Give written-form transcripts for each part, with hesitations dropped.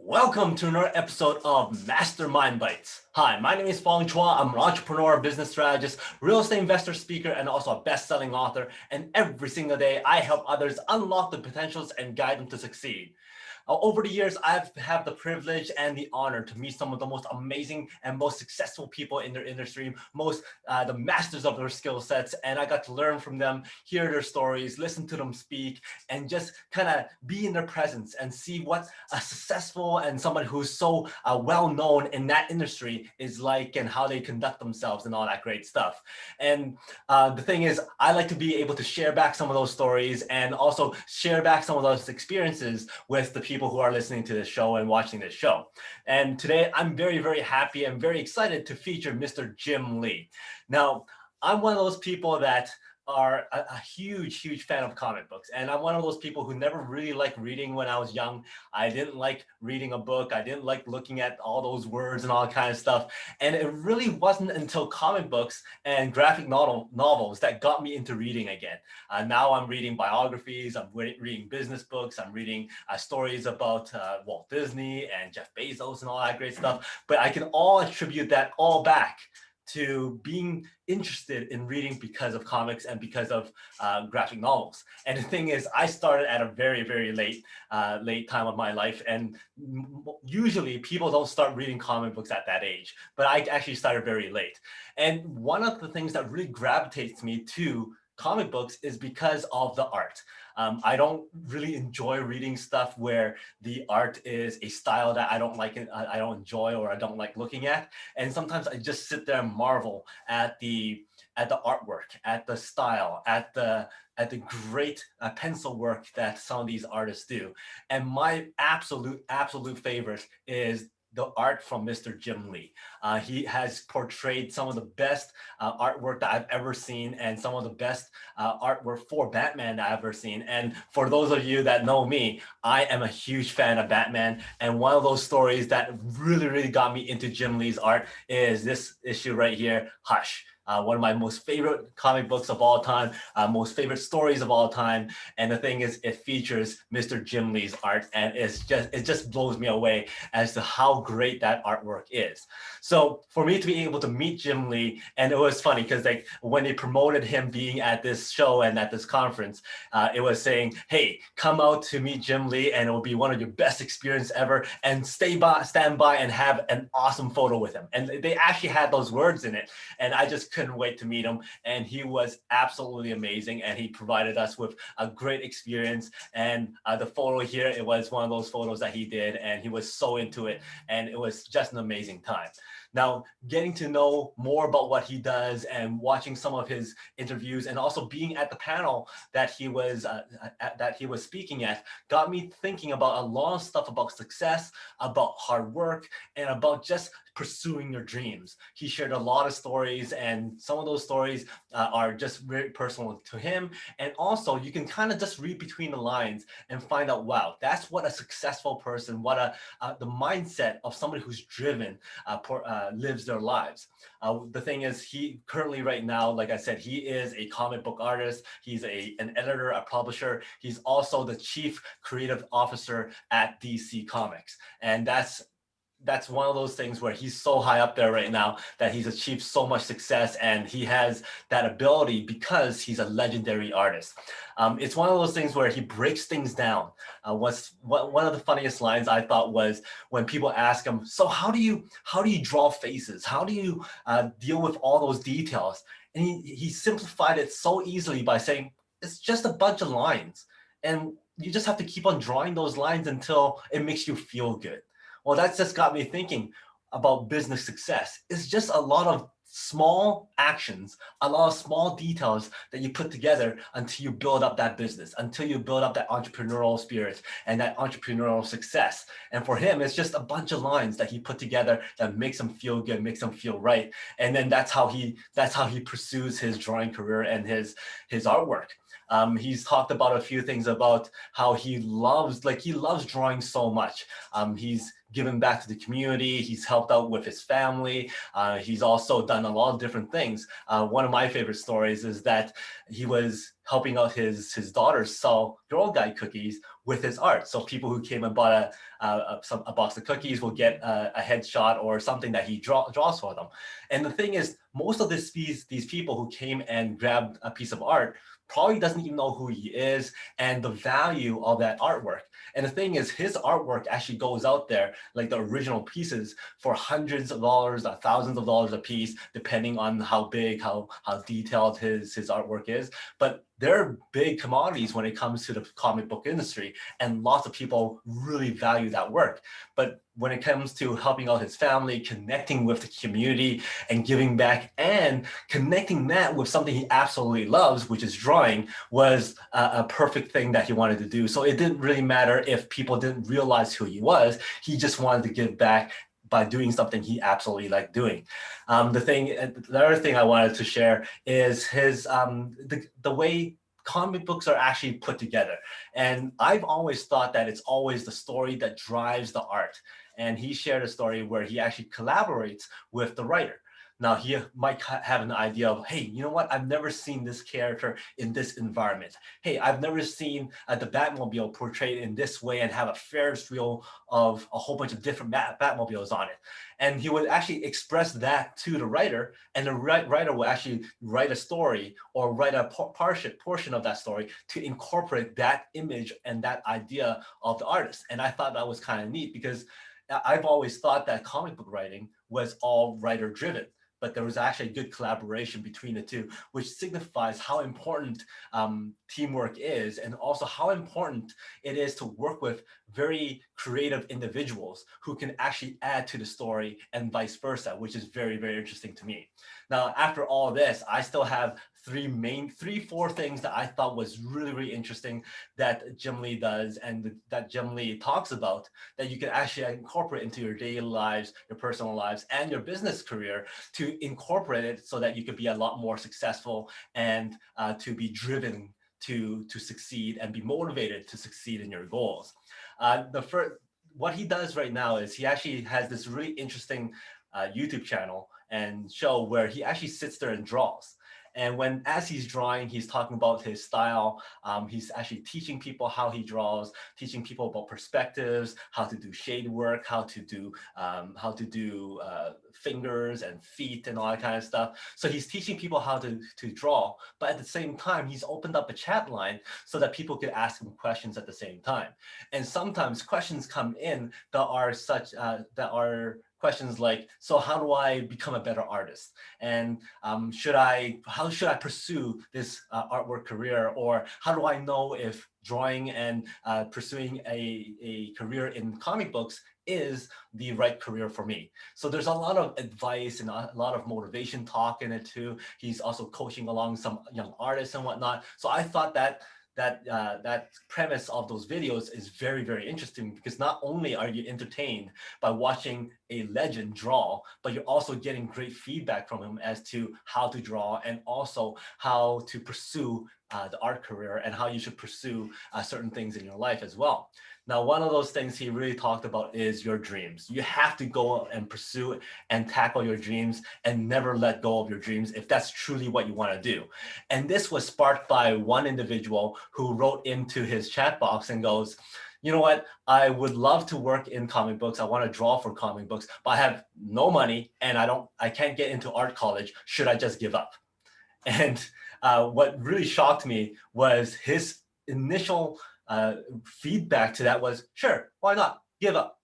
Welcome to another episode of Mastermind Bites. Hi, my name is Fong. I'm an entrepreneur, business strategist, real estate investor, speaker, and also a best-selling author. And every single day, I help others unlock the potentials and guide them to succeed. Over the years, I've had the privilege and the honor to meet some of the most amazing and most successful people in their industry, the masters of their skill sets, and I got to learn from them, hear their stories, listen to them speak, and just kind of be in their presence and see what a successful and someone who's so well known in that industry is like and how they conduct themselves and all that great stuff. And the thing is, I like to be able to share back some of those stories and also share back some of those experiences with the people who are listening to this show and watching this show. And today I'm very, very happy and very excited to feature Mr. Jim Lee. Now, I'm one of those people that are a huge fan of comic books. And I'm one of those people who never really liked reading when I was young. I didn't like reading a book. I didn't like looking at all those words and all that kind of stuff. And it really wasn't until comic books and graphic novels that got me into reading again. Now I'm reading biographies, I'm reading business books, I'm reading stories about Walt Disney and Jeff Bezos and all that great stuff. But I can all attribute that all back to being interested in reading because of comics and because of graphic novels. And the thing is, I started at a very late time of my life, and usually people don't start reading comic books at that age, but I actually started very late. And one of the things that really gravitates me to comic books is because of the art. I don't really enjoy reading stuff where the art is a style that I don't like, I don't enjoy, or I don't like looking at. And sometimes I just sit there and marvel at the artwork, at the style, at the great pencil work that some of these artists do. And my absolute favorite is the art from Mr. Jim Lee. He has portrayed some of the best artwork that I've ever seen, and some of the best artwork for Batman that I've ever seen. And for those of you that know me, I am a huge fan of Batman. And one of those stories that really got me into Jim Lee's art is this issue right here, Hush. One of my most favorite comic books of all time, most favorite stories of all time. And the thing is, it features Mr. Jim Lee's art, and it just blows me away as to how great that artwork is. So for me to be able to meet Jim Lee, and it was funny because like when they promoted him being at this show and at this conference, it was saying, hey, come out to meet Jim Lee and it will be one of your best experience ever, and stand by and have an awesome photo with him. And they actually had those words in it, and I just couldn't wait to meet him. And he was absolutely amazing, and he provided us with a great experience. And the photo here, it was one of those photos that he did, and he was so into it, and it was just an amazing time. Now, getting to know more about what he does and watching some of his interviews, and also being at the panel that he was speaking at, got me thinking about a lot of stuff about success, about hard work, and about just pursuing your dreams. He shared a lot of stories, and some of those stories are just very personal to him. And also, you can kind of just read between the lines and find out, wow, that's what a successful person, what the mindset of somebody who's driven lives their lives. The thing is, he currently right now, like I said, he is a comic book artist. He's an editor, a publisher. He's also the chief creative officer at DC Comics. And that's one of those things where he's so high up there right now that he's achieved so much success, and he has that ability because he's a legendary artist. It's one of those things where he breaks things down. One of the funniest lines I thought was when people ask him, so how do you draw faces? How do you deal with all those details? And he simplified it so easily by saying, it's just a bunch of lines. And you just have to keep on drawing those lines until it makes you feel good. Well, that's just got me thinking about business success. It's just a lot of small actions, a lot of small details that you put together until you build up that business, until you build up that entrepreneurial spirit and that entrepreneurial success. And for him, it's just a bunch of lines that he put together that makes him feel good, makes him feel right. And then that's how he pursues his drawing career and his artwork. He's talked about a few things about how he loves drawing so much. He's given back to the community. He's helped out with his family. He's also done a lot of different things. One of my favorite stories is that he was helping out his daughters sell Girl Guide cookies with his art. So people who came and bought a box of cookies will get a headshot or something that he draws for them. And the thing is, most of these people who came and grabbed a piece of art probably doesn't even know who he is and the value of that artwork. And the thing is, his artwork actually goes out there, like the original pieces, for hundreds of dollars, thousands of dollars a piece, depending on how big, how detailed his artwork is. But they're big commodities when it comes to the comic book industry, and lots of people really value that work. But when it comes to helping out his family, connecting with the community and giving back, and connecting that with something he absolutely loves, which is drawing, was a perfect thing that he wanted to do. So it didn't really matter if people didn't realize who he was. He just wanted to give back by doing something he absolutely liked doing. The other thing I wanted to share is his the way comic books are actually put together. And I've always thought that it's always the story that drives the art. And he shared a story where he actually collaborates with the writer. Now, he might have an idea of, hey, you know what? I've never seen this character in this environment. Hey, I've never seen the Batmobile portrayed in this way and have a Ferris wheel of a whole bunch of different Batmobiles on it. And he would actually express that to the writer, and the writer will actually write a story or write a portion of that story to incorporate that image and that idea of the artist. And I thought that was kind of neat, because I've always thought that comic book writing was all writer driven, but there was actually good collaboration between the two, which signifies how important teamwork is, and also how important it is to work with very creative individuals who can actually add to the story, and vice versa, which is very, very interesting to me. Now, after all this, I still have four things that I thought was really, really interesting that Jim Lee does, and that Jim Lee talks about, that you can actually incorporate into your daily lives, your personal lives, and your business career, to incorporate it so that you could be a lot more successful, and to be driven to succeed and be motivated to succeed in your goals. What he does right now is he actually has this really interesting YouTube channel and show where he actually sits there and draws. And as he's drawing, he's talking about his style. He's actually teaching people how he draws, teaching people about perspectives, how to do shade work, how to do fingers and feet and all that kind of stuff. So he's teaching people how to draw, but at the same time, he's opened up a chat line so that people could ask him questions at the same time. And sometimes questions come in that are questions like, so how do I become a better artist? And how should I pursue this artwork career? Or how do I know if drawing and pursuing a career in comic books is the right career for me? So there's a lot of advice and a lot of motivation talk in it too. He's also coaching along some young artists and whatnot. So I thought that premise of those videos is very, very interesting, because not only are you entertained by watching a legend draw, but you're also getting great feedback from him as to how to draw, and also how to pursue the art career, and how you should pursue certain things in your life as well. Now, one of those things he really talked about is your dreams. You have to go and pursue and tackle your dreams, and never let go of your dreams if that's truly what you want to do. And this was sparked by one individual who wrote into his chat box and goes, you know what, I would love to work in comic books. I want to draw for comic books, but I have no money and I can't get into art college. Should I just give up? And what really shocked me was his initial feedback to that was, sure, why not? Give up.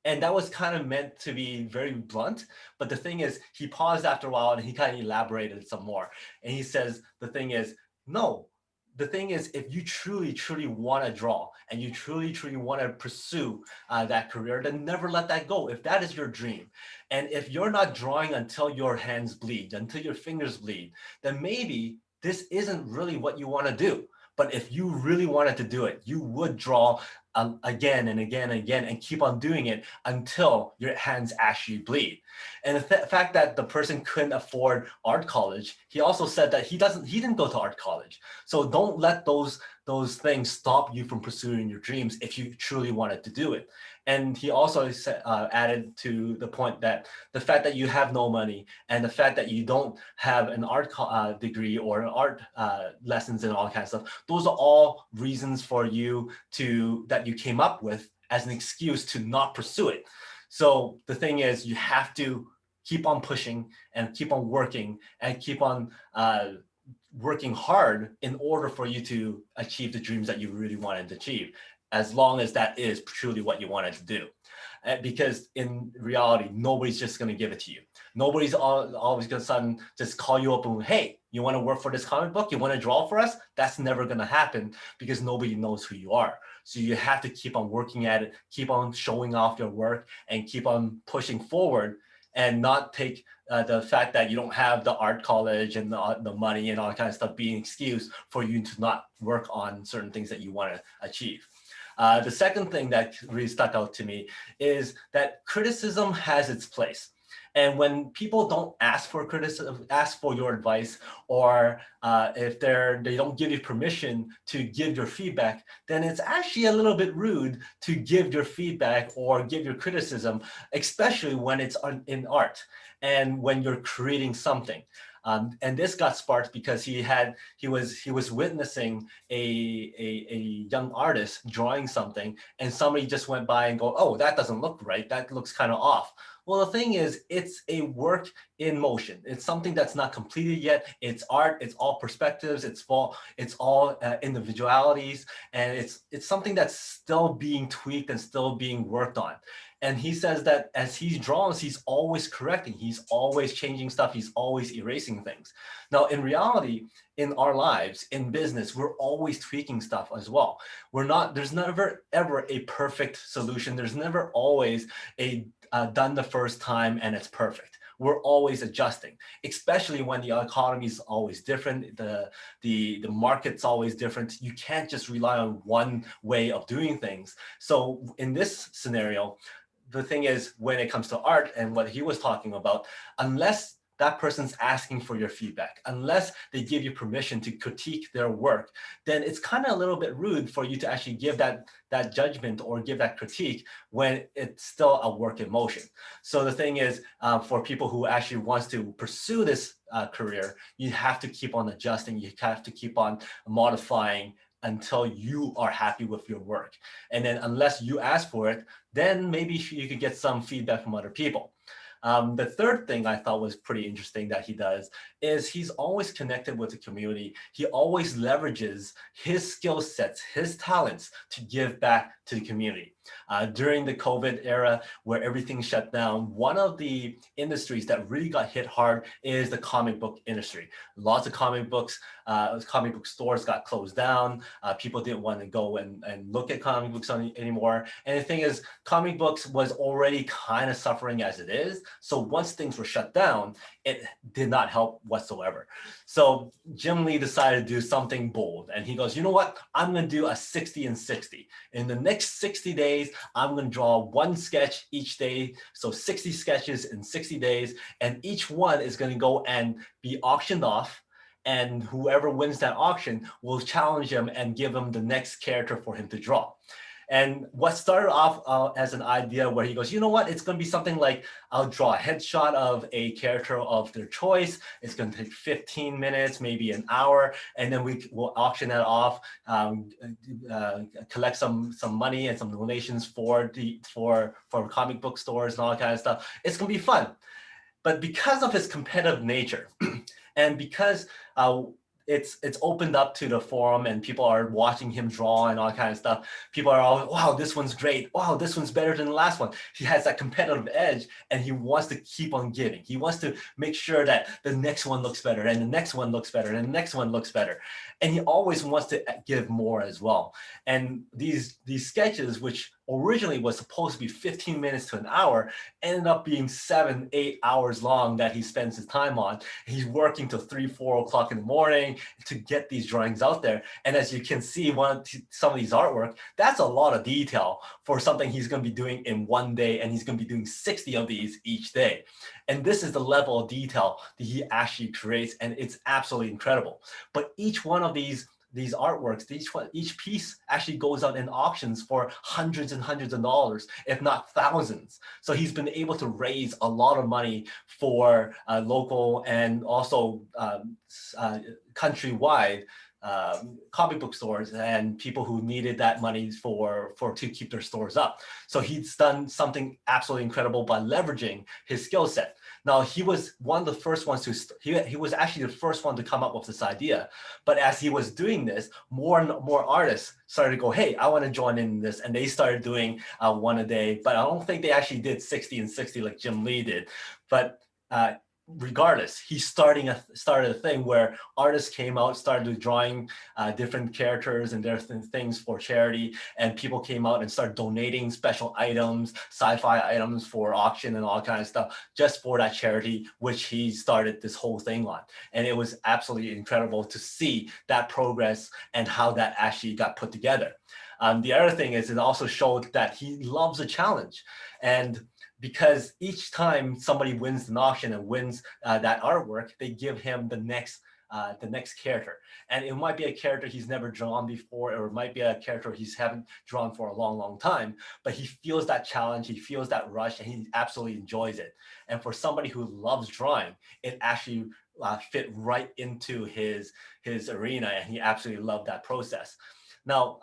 And that was kind of meant to be very blunt. But the thing is, he paused after a while and he kind of elaborated some more. And he says, the thing is, no. The thing is, if you truly, truly want to draw, and you truly, truly want to pursue that career, then never let that go if that is your dream. And if you're not drawing until your hands bleed, until your fingers bleed, then maybe this isn't really what you want to do. But if you really wanted to do it, you would draw again and again and again, and keep on doing it until your hands actually bleed. And the fact that the person couldn't afford art college, he also said that he didn't go to art college. So don't let those things stop you from pursuing your dreams if you truly wanted to do it. And he also added to the point that the fact that you have no money and the fact that you don't have an art degree or art lessons and all kinds of stuff, those are all reasons for you that you came up with as an excuse to not pursue it. So the thing is, you have to keep on pushing and keep on working and keep on working hard in order for you to achieve the dreams that you really wanted to achieve, as long as that is truly what you wanted to do. Because in reality, nobody's just going to give it to you. Nobody's always going to suddenly just call you up and, hey, you want to work for this comic book? You want to draw for us? That's never going to happen because nobody knows who you are. So you have to keep on working at it, keep on showing off your work, and keep on pushing forward, and not take the fact that you don't have the art college and the money and all that kind of stuff being an excuse for you to not work on certain things that you want to achieve. The second thing that really stuck out to me is that criticism has its place. And when people don't ask for criticism, ask for your advice, or if they don't give you permission to give your feedback, then it's actually a little bit rude to give your feedback or give your criticism, especially when it's in art and when you're creating something. And this got sparked because he was witnessing a young artist drawing something, and somebody just went by and go, oh, that doesn't look right. That looks kind of off. Well, the thing is, it's a work in motion. It's something that's not completed yet. It's art. It's all perspectives. It's all individualities, and it's something that's still being tweaked and still being worked on. And he says that as he draws, he's always correcting. He's always changing stuff. He's always erasing things. Now, in reality, in our lives, in business, we're always tweaking stuff as well. There's never, ever a perfect solution. There's never always a done the first time and it's perfect. We're always adjusting, especially when the economy is always different. The market's always different. You can't just rely on one way of doing things. So in this scenario, the thing is, when it comes to art and what he was talking about, unless that person's asking for your feedback, unless they give you permission to critique their work, then it's kind of a little bit rude for you to actually give that judgment or give that critique when it's still a work in motion. So the thing is, for people who actually wants to pursue this career, you have to keep on adjusting. You have to keep on modifying until you are happy with your work. And then unless you ask for it, then maybe you could get some feedback from other people. The third thing I thought was pretty interesting that he does is he's always connected with the community. He always leverages his skill sets, his talents to give back to the community. During the COVID era where everything shut down, one of the industries that really got hit hard is the comic book industry. Lots of comic book stores got closed down. People didn't want to go and look at comic books anymore. And the thing is, comic books was already kind of suffering as it is. So once things were shut down, it did not help whatsoever. So Jim Lee decided to do something bold. And he goes, you know what? I'm going to do a 60 and 60. In the next 60 days, I'm going to draw one sketch each day. So 60 sketches in 60 days. And each one is going to go and be auctioned off. And whoever wins that auction will challenge him and give him the next character for him to draw. And what started off as an idea where he goes, you know what, it's going to be something like, I'll draw a headshot of a character of their choice. It's going to take 15 minutes, maybe an hour, and then we'll auction that off, collect some money and some donations for comic book stores and all that kind of stuff. It's going to be fun. But because of his competitive nature, and because it's opened up to the forum and people are watching him draw and all kind of stuff, people are all, wow, this one's great. Wow, this one's better than the last one. He has that competitive edge and he wants to keep on giving. He wants to make sure that the next one looks better and the next one looks better and the next one looks better. And he always wants to give more as well. And these sketches, which originally was supposed to be 15 minutes to an hour, ended up being 7, 8 hours long that he spends his time on. He's working till 3, 4 o'clock in the morning to get these drawings out there. And as you can see, some of these artwork, that's a lot of detail for something he's going to be doing in one day, and he's going to be doing 60 of these each day. And this is the level of detail that he actually creates, and it's absolutely incredible. But each one of these artworks, each piece actually goes out in auctions for hundreds and hundreds of dollars, if not thousands. So he's been able to raise a lot of money for local and also countrywide comic book stores and people who needed that money to keep their stores up. So he's done something absolutely incredible by leveraging his skill set. Now, he was one of the first ones he was actually the first one to come up with this idea. But as he was doing this, more and more artists started to go, hey, I want to join in this. And they started doing one a day. But I don't think they actually did 60 and 60 like Jim Lee did. But regardless, he started a thing where artists came out, started drawing different characters and different things for charity, and people came out and started donating special items, sci-fi items for auction and all kinds of stuff just for that charity, which he started this whole thing on. And it was absolutely incredible to see that progress and how that actually got put together. The other thing is it also showed that he loves a challenge. And because each time somebody wins an auction and wins that artwork, they give him the next character. And it might be a character he's never drawn before, or it might be a character he's haven't drawn for a long, long time, but he feels that challenge, he feels that rush, and he absolutely enjoys it. And for somebody who loves drawing, it actually fit right into his arena, and he absolutely loved that process. Now,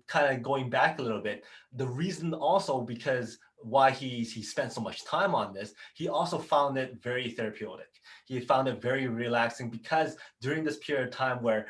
kind of going back a little bit, the reason also because why he spent so much time on this, he also found it very therapeutic. He found it very relaxing because during this period of time where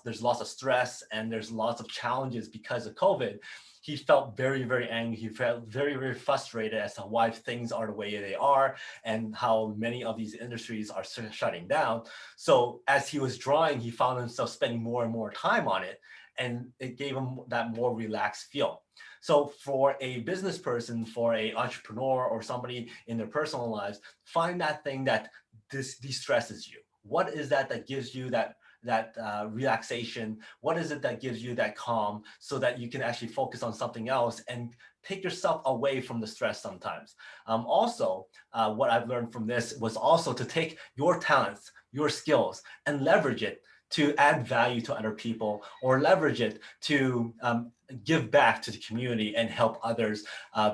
there's lots of stress and there's lots of challenges because of COVID, he felt very, very angry. He felt very, very frustrated as to why things are the way they are and how many of these industries are shutting down. So as he was drawing, he found himself spending more and more time on it, and it gave him that more relaxed feel. So for a business person, for an entrepreneur or somebody in their personal lives, find that thing that de-stresses you. What is that gives you that relaxation? What is it that gives you that calm so that you can actually focus on something else and take yourself away from the stress sometimes? Also, what I've learned from this was also to take your talents, your skills, and leverage it to add value to other people, or leverage it to give back to the community and help others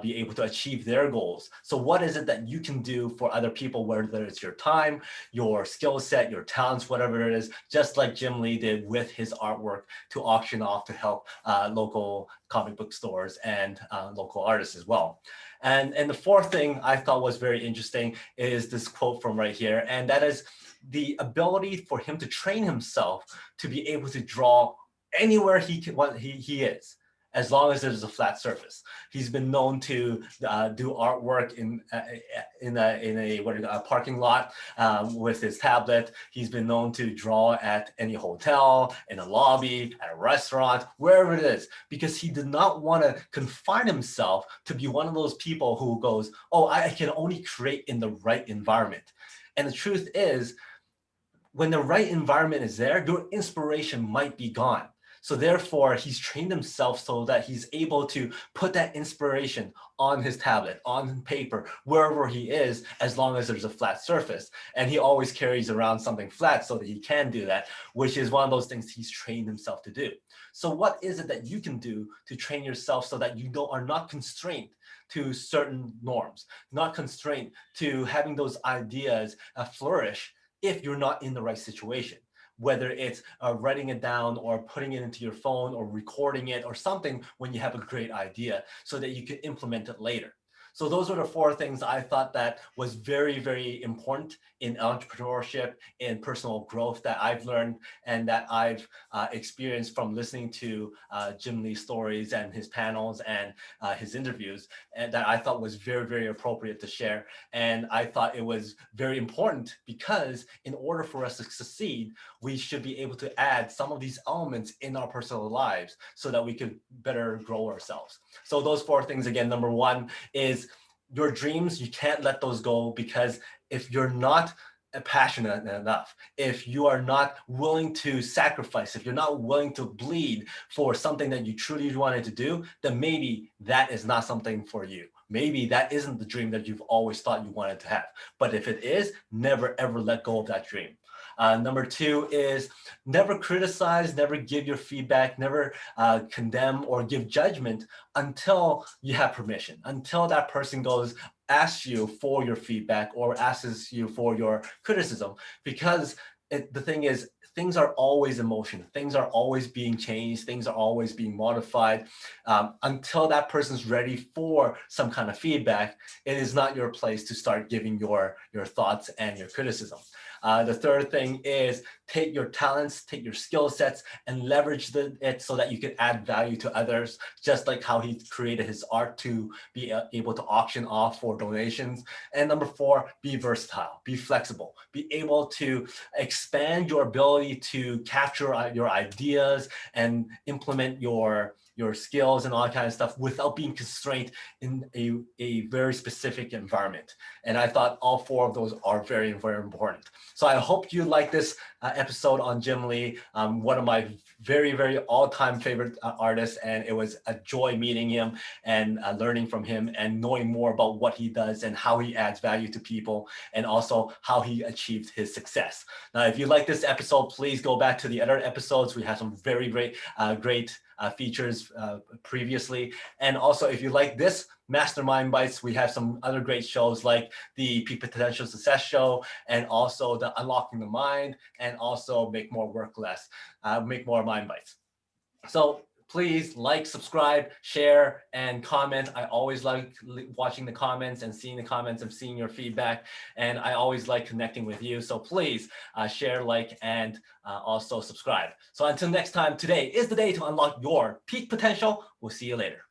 be able to achieve their goals. So what is it that you can do for other people, whether it's your time, your skill set, your talents, whatever it is, just like Jim Lee did with his artwork to auction off to help local comic book stores and local artists as well. And the fourth thing I thought was very interesting is this quote from right here, and that is the ability for him to train himself to be able to draw anywhere he is, as long as there's a flat surface. He's been known to do artwork in a parking lot with his tablet. He's been known to draw at any hotel, in a lobby, at a restaurant, wherever it is, because he did not want to confine himself to be one of those people who goes, oh, I can only create in the right environment. And the truth is, when the right environment is there, your inspiration might be gone. So therefore, he's trained himself so that he's able to put that inspiration on his tablet, on paper, wherever he is, as long as there's a flat surface. And he always carries around something flat so that he can do that, which is one of those things he's trained himself to do. So what is it that you can do to train yourself so that you are not constrained to certain norms, not constrained to having those ideas flourish if you're not in the right situation? Whether it's writing it down or putting it into your phone or recording it or something when you have a great idea so that you can implement it later. So those were the 4 things I thought that was very, very important in entrepreneurship, in personal growth that I've learned and that I've experienced from listening to Jim Lee's stories and his panels and his interviews, and that I thought was very, very appropriate to share. And I thought it was very important because in order for us to succeed, we should be able to add some of these elements in our personal lives so that we could better grow ourselves. So those 4 things, again, number 1 is your dreams. You can't let those go, because if you're not passionate enough, if you are not willing to sacrifice, if you're not willing to bleed for something that you truly wanted to do, then maybe that is not something for you. Maybe that isn't the dream that you've always thought you wanted to have. But if it is, never ever let go of that dream. Number 2 is never criticize, never give your feedback, never condemn or give judgment until you have permission, until that person asks you for your feedback or asks you for your criticism. Because the thing is, things are always in motion. Things are always being changed. Things are always being modified. Until that person's ready for some kind of feedback, it is not your place to start giving your thoughts and your criticism. The third thing is take your talents, take your skill sets, and leverage it so that you can add value to others, just like how he created his art to be able to auction off for donations. And number 4, be versatile, be flexible, be able to expand your ability to capture your ideas and implement your skills and all that kind of stuff without being constrained in a very specific environment. And I thought all 4 of those are very, very important. So I hope you like this episode on Jim Lee, one of my very, very all-time favorite artists. And it was a joy meeting him and learning from him and knowing more about what he does and how he adds value to people and also how he achieved his success. Now, if you like this episode, please go back to the other episodes. We have some very great features previously. And also, if you like this Mastermind Bites, we have some other great shows like the Peak Potential Success Show and also the Unlocking the Mind and also Make More Work Less, Make More Mind Bites. So please like, subscribe, share, and comment. I always like watching the comments and seeing the comments and seeing your feedback. And I always like connecting with you. So please share, like, and also subscribe. So until next time, today is the day to unlock your peak potential. We'll see you later.